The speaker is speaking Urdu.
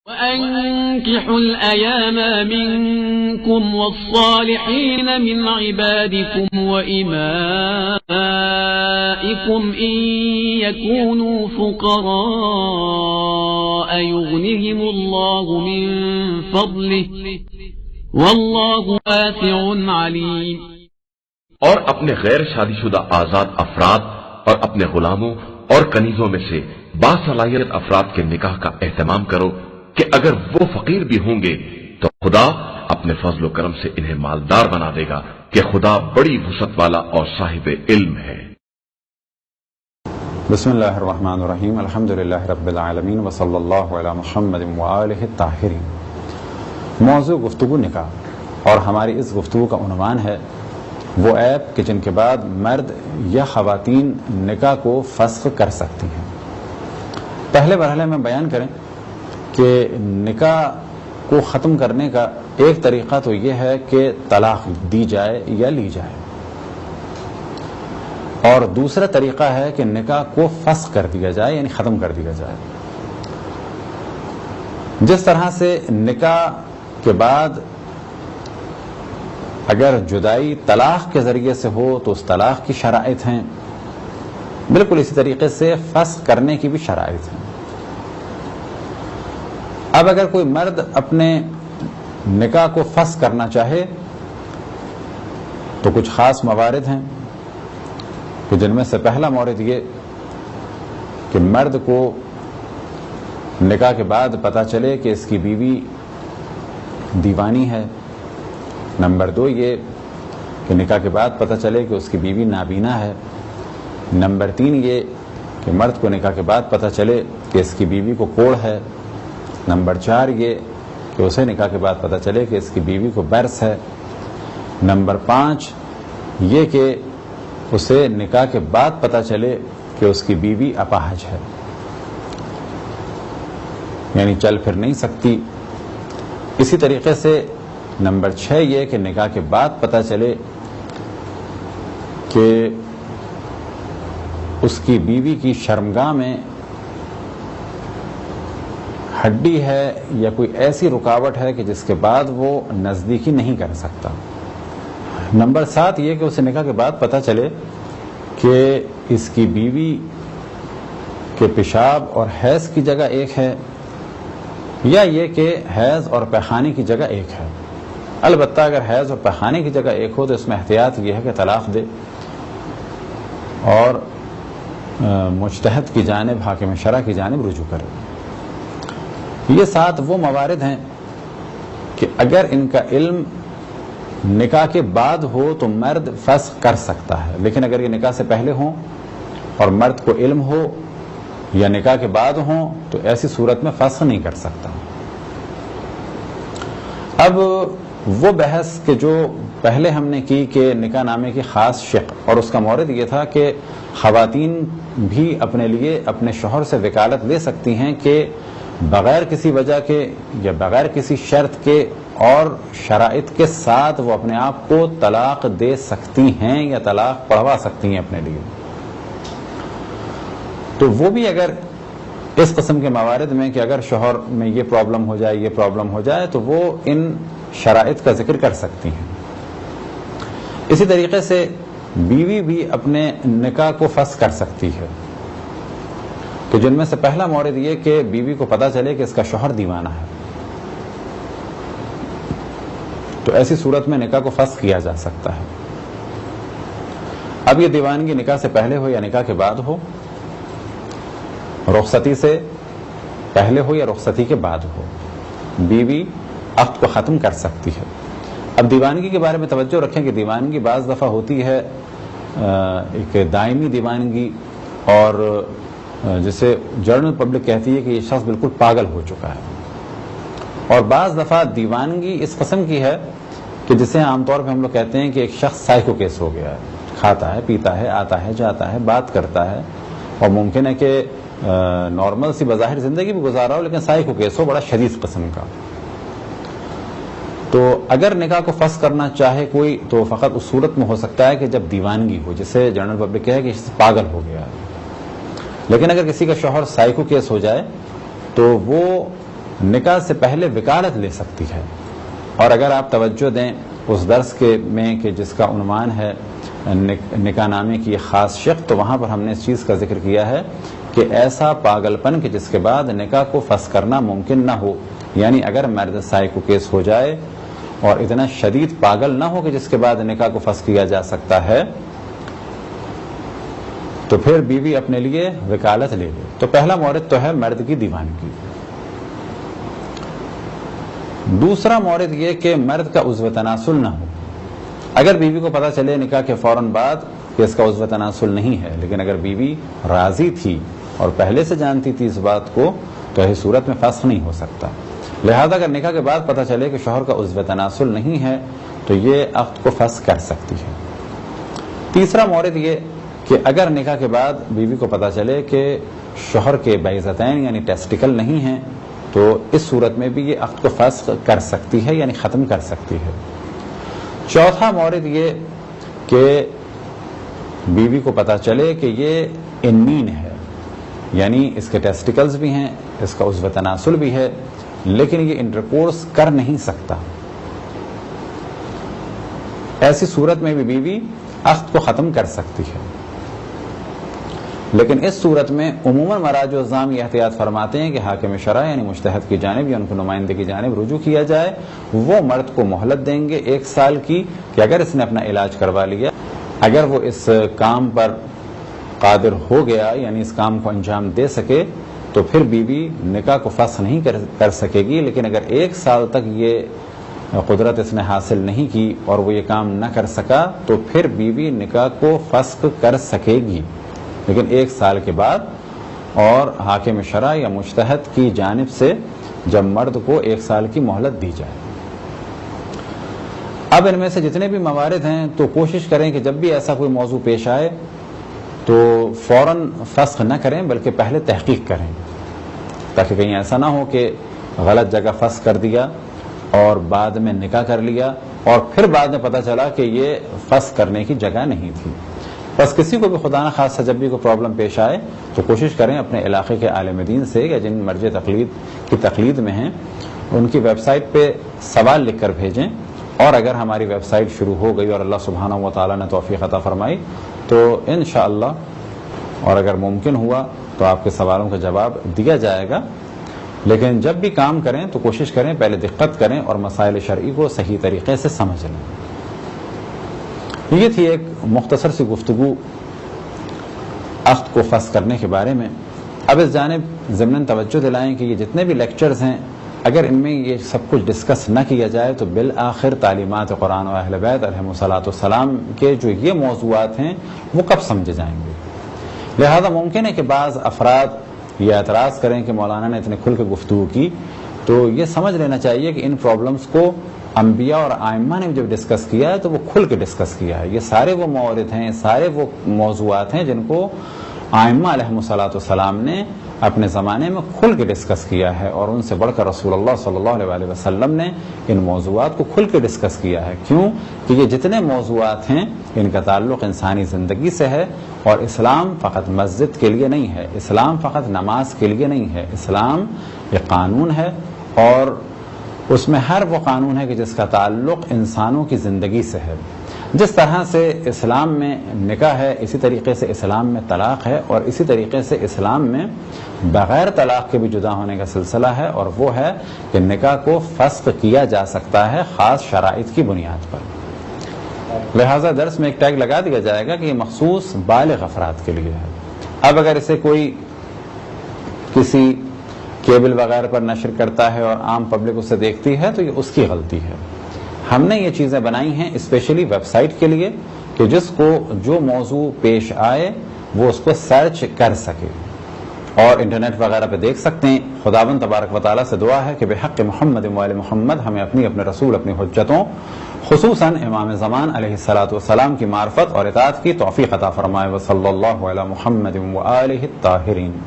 وأنكحوا الأيام منكم والصالحين من عبادكم وإمائكم إن يكونوا فقراء يغنهم الله من فضله والله واسع عليم۔ اور اپنے غیر شادی شدہ آزاد افراد اور اپنے غلاموں اور کنیزوں میں سے باصلاحیت افراد کے نکاح کا اہتمام کرو کہ اگر وہ فقیر بھی ہوں گے تو خدا اپنے فضل و کرم سے انہیں مالدار بنا دے گا کہ خدا بڑی وسعت والا اور صاحب علم ہے۔ بسم اللہ الرحمن الرحیم، الحمدللہ رب العالمین وصلی اللہ علی محمد وآلہ الطاہرین۔ موضوع گفتگو نکاح، اور ہماری اس گفتگو کا عنوان ہے وہ عیب کہ جن کے بعد مرد یا خواتین نکاح کو فسخ کر سکتی ہیں۔ پہلے مرحلے میں بیان کریں کہ نکاح کو ختم کرنے کا ایک طریقہ تو یہ ہے کہ طلاق دی جائے یا لی جائے، اور دوسرا طریقہ ہے کہ نکاح کو فسخ کر دیا جائے یعنی ختم کر دیا جائے۔ جس طرح سے نکاح کے بعد اگر جدائی طلاق کے ذریعے سے ہو تو اس طلاق کی شرائط ہیں، بالکل اسی طریقے سے فسخ کرنے کی بھی شرائط ہیں۔ اب اگر کوئی مرد اپنے نکاح کو فسخ کرنا چاہے تو کچھ خاص موارد ہیں کہ جن میں سے پہلا مورد یہ کہ مرد کو نکاح کے بعد پتہ چلے کہ اس کی بیوی دیوانی ہے۔ نمبر 2 یہ کہ نکاح کے بعد پتہ چلے کہ اس کی بیوی نابینا ہے۔ نمبر 3 یہ کہ مرد کو نکاح کے بعد پتہ چلے کہ اس کی بیوی کو کوڑھ ہے۔ نمبر 4 یہ کہ اسے نکاح کے بعد پتہ چلے کہ اس کی بیوی کو برس ہے۔ نمبر 5 یہ کہ اسے نکاح کے بعد پتہ چلے کہ اس کی بیوی اپاہج ہے، یعنی چل پھر نہیں سکتی۔ اسی طریقے سے نمبر 6 یہ کہ نکاح کے بعد پتہ چلے کہ اس کی بیوی کی شرمگاہ میں ہڈی ہے یا کوئی ایسی رکاوٹ ہے کہ جس کے بعد وہ نزدیکی نہیں کر سکتا۔ نمبر 7 یہ کہ اسے نکاح کے بعد پتہ چلے کہ اس کی بیوی کے پیشاب اور حیض کی جگہ ایک ہے، یا یہ کہ حیض اور پیخانے کی جگہ ایک ہے۔ البتہ اگر حیض اور پیخانے کی جگہ ایک ہو تو اس میں احتیاط یہ ہے کہ طلاق دے اور مجتہد کی جانب، حاکم شرع کی جانب رجوع کرے۔ یہ 7 وہ موارد ہیں کہ اگر ان کا علم نکاح کے بعد ہو تو مرد فسخ کر سکتا ہے، لیکن اگر یہ نکاح سے پہلے ہوں اور مرد کو علم ہو یا نکاح کے بعد ہوں تو ایسی صورت میں فسخ نہیں کر سکتا۔ اب وہ بحث کہ جو پہلے ہم نے کی کہ نکاح نامے کی خاص شق، اور اس کا مورد یہ تھا کہ خواتین بھی اپنے لیے اپنے شوہر سے وکالت لے سکتی ہیں کہ بغیر کسی وجہ کے یا بغیر کسی شرط کے اور شرائط کے ساتھ وہ اپنے آپ کو طلاق دے سکتی ہیں یا طلاق پڑھوا سکتی ہیں اپنے لیے۔ تو وہ بھی اگر اس قسم کے موارد میں کہ اگر شوہر میں یہ پرابلم ہو جائے یہ پرابلم ہو جائے تو وہ ان شرائط کا ذکر کر سکتی ہیں۔ اسی طریقے سے بیوی بھی اپنے نکاح کو فسخ کر سکتی ہے، تو جن میں سے پہلا مورد یہ کہ بیوی کو پتہ چلے کہ اس کا شوہر دیوانہ ہے، تو ایسی صورت میں نکاح کو فسخ کیا جا سکتا ہے۔ اب یہ دیوانگی نکاح سے پہلے ہو یا نکاح کے بعد ہو، رخصتی سے پہلے ہو یا رخصتی کے بعد ہو، بیوی عقد کو ختم کر سکتی ہے۔ اب دیوانگی کے بارے میں توجہ رکھیں کہ دیوانگی بعض دفعہ ہوتی ہے ایک دائمی دیوانگی، اور جسے جنرل پبلک کہتی ہے کہ یہ شخص بالکل پاگل ہو چکا ہے، اور بعض دفعہ دیوانگی اس قسم کی ہے کہ جسے عام طور پہ ہم لوگ کہتے ہیں کہ ایک شخص سائیکو کیس ہو گیا ہے، کھاتا ہے پیتا ہے آتا ہے جاتا ہے بات کرتا ہے، اور ممکن ہے کہ نارمل سی بظاہر زندگی بھی گزارا ہو لیکن سائیکو کیس ہو بڑا شدید قسم کا۔ تو اگر نکاح کو فسخ کرنا چاہے کوئی تو فقط اس صورت میں ہو سکتا ہے کہ جب دیوانگی ہو، جسے جنرل پبلک کہے کہ پاگل ہو گیا ہے۔ لیکن اگر کسی کا شوہر سائیکو کیس ہو جائے تو وہ نکاح سے پہلے وکالت لے سکتی ہے. اور اگر آپ توجہ دیں اس درس کے میں کہ جس کا عنوان ہے نکاح نامے کی خاص شق، تو وہاں پر ہم نے اس چیز کا ذکر کیا ہے کہ ایسا پاگل پن کہ جس کے بعد نکاح کو فسخ کرنا ممکن نہ ہو، یعنی اگر مرد سائیکو کیس ہو جائے اور اتنا شدید پاگل نہ ہو کہ جس کے بعد نکاح کو فسخ کیا جا سکتا ہے، تو پھر بیوی اپنے لیے وکالت لے لے. تو پہلا مورد تو ہے مرد کی دیوانگی. دوسرا مورد یہ کہ مرد کا عضو تناسل نہ ہو. اگر بیوی کو پتہ چلے نکاح کے فوراً بعد کہ اس کا عضو تناسل نہیں ہے، لیکن اگر بیوی راضی تھی اور پہلے سے جانتی تھی اس بات کو، تو اس صورت میں فسخ نہیں ہو سکتا. لہذا اگر نکاح کے بعد پتہ چلے کہ شوہر کا عضو تناسل نہیں ہے تو یہ عقد کو فسخ کر سکتی ہے. تیسرا مورد یہ کہ اگر نکاح کے بعد بیوی کو پتہ چلے کہ شوہر کے بیضتین یعنی ٹیسٹیکل نہیں ہیں، تو اس صورت میں بھی یہ عقد کو فسخ کر سکتی ہے، یعنی ختم کر سکتی ہے. چوتھا مورد یہ کہ بیوی کو پتہ چلے کہ یہ انمین ہے، یعنی اس کے ٹیسٹیکلز بھی ہیں، اس کا عضو تناسل بھی ہے، لیکن یہ انٹرکورس کر نہیں سکتا. ایسی صورت میں بھی بیوی عقد کو ختم کر سکتی ہے. لیکن اس صورت میں عموماً مراجع الزام یہ احتیاط فرماتے ہیں کہ حاکم شرع یعنی مجتہد کی جانب یا ان کو نمائندے کی جانب رجوع کیا جائے. وہ مرد کو مہلت دیں گے 1 سال کی کہ اگر اس نے اپنا علاج کروا لیا، اگر وہ اس کام پر قادر ہو گیا یعنی اس کام کو انجام دے سکے، تو پھر بیوی نکاح کو فسخ نہیں کر سکے گی. لیکن اگر 1 سال تک یہ قدرت اس نے حاصل نہیں کی اور وہ یہ کام نہ کر سکا، تو پھر بیوی نکاح کو فسخ کر سکے گی، لیکن 1 سال کے بعد، اور حاکم شرع یا مجتہد کی جانب سے جب مرد کو 1 سال کی مہلت دی جائے. اب ان میں سے جتنے بھی موارد ہیں تو کوشش کریں کہ جب بھی ایسا کوئی موضوع پیش آئے تو فوراً فسخ نہ کریں، بلکہ پہلے تحقیق کریں، تاکہ کہیں ایسا نہ ہو کہ غلط جگہ فسخ کر دیا اور بعد میں نکاح کر لیا اور پھر بعد میں پتہ چلا کہ یہ فسخ کرنے کی جگہ نہیں تھی. بس کسی کو بھی خدا نہ خاصہ جب بھی کوئی پرابلم پیش آئے تو کوشش کریں اپنے علاقے کے عالم دین سے یا جن مرجع تقلید کی تقلید میں ہیں ان کی ویب سائٹ پہ سوال لکھ کر بھیجیں. اور اگر ہماری ویب سائٹ شروع ہو گئی اور اللہ سبحانہ و تعالیٰ نے توفیق عطا فرمائی تو انشاءاللہ، اور اگر ممکن ہوا تو آپ کے سوالوں کا جواب دیا جائے گا. لیکن جب بھی کام کریں تو کوشش کریں پہلے دقت کریں اور مسائل شرعی کو صحیح طریقے سے سمجھ لیں. یہ تھی ایک مختصر سی گفتگو عقد کو فسخ کرنے کے بارے میں. اب اس جانب ضمناً توجہ دلائیں کہ یہ جتنے بھی لیکچرز ہیں اگر ان میں یہ سب کچھ ڈسکس نہ کیا جائے تو بالآخر تعلیمات قرآن و اہل بیت علیہم الصلاۃ والسلام کے جو یہ موضوعات ہیں وہ کب سمجھے جائیں گے. لہذا ممکن ہے کہ بعض افراد یہ اعتراض کریں کہ مولانا نے اتنے کھل کے گفتگو کی، تو یہ سمجھ لینا چاہیے کہ ان پرابلمز کو انبیاء اور ائمہ نے جب ڈسکس کیا ہے تو وہ کھل کے ڈسکس کیا ہے. یہ سارے وہ موارد ہیں، سارے وہ موضوعات ہیں جن کو ائمہ علیہم الصلاۃ والسلام نے اپنے زمانے میں کھل کے ڈسکس کیا ہے، اور ان سے بڑھ کر رسول اللہ صلی اللہ علیہ وسلم نے ان موضوعات کو کھل کے ڈسکس کیا ہے. کیوں کہ یہ جتنے موضوعات ہیں ان کا تعلق انسانی زندگی سے ہے، اور اسلام فقط مسجد کے لیے نہیں ہے، اسلام فقط نماز کے لیے نہیں ہے، اسلام ایک قانون ہے، اور اس میں ہر وہ قانون ہے کہ جس کا تعلق انسانوں کی زندگی سے ہے. جس طرح سے اسلام میں نکاح ہے اسی طریقے سے اسلام میں طلاق ہے، اور اسی طریقے سے اسلام میں بغیر طلاق کے بھی جدا ہونے کا سلسلہ ہے، اور وہ ہے کہ نکاح کو فسخ کیا جا سکتا ہے خاص شرائط کی بنیاد پر. لہٰذا درس میں ایک ٹیگ لگا دیا جائے گا کہ یہ مخصوص بالغ افراد کے لیے ہے. اب اگر اسے کوئی کسی کیبل وغیرہ پر نشر کرتا ہے اور عام پبلک اسے دیکھتی ہے تو یہ اس کی غلطی ہے. ہم نے یہ چیزیں بنائی ہیں اسپیشلی ویب سائٹ کے لیے کہ جس کو جو موضوع پیش آئے وہ اس کو سرچ کر سکے اور انٹرنیٹ وغیرہ پہ دیکھ سکتے ہیں. خداوند تبارک و تعالیٰ سے دعا ہے کہ بحق محمد و آل محمد ہمیں اپنے رسول اپنی حجتوں خصوصاً امام زمان علیہ الصلاۃ والسلام کی معرفت اور اطاعت کی توفیق عطا فرمائے. وصلی اللہ علی محمد و آلہ الطاہرین.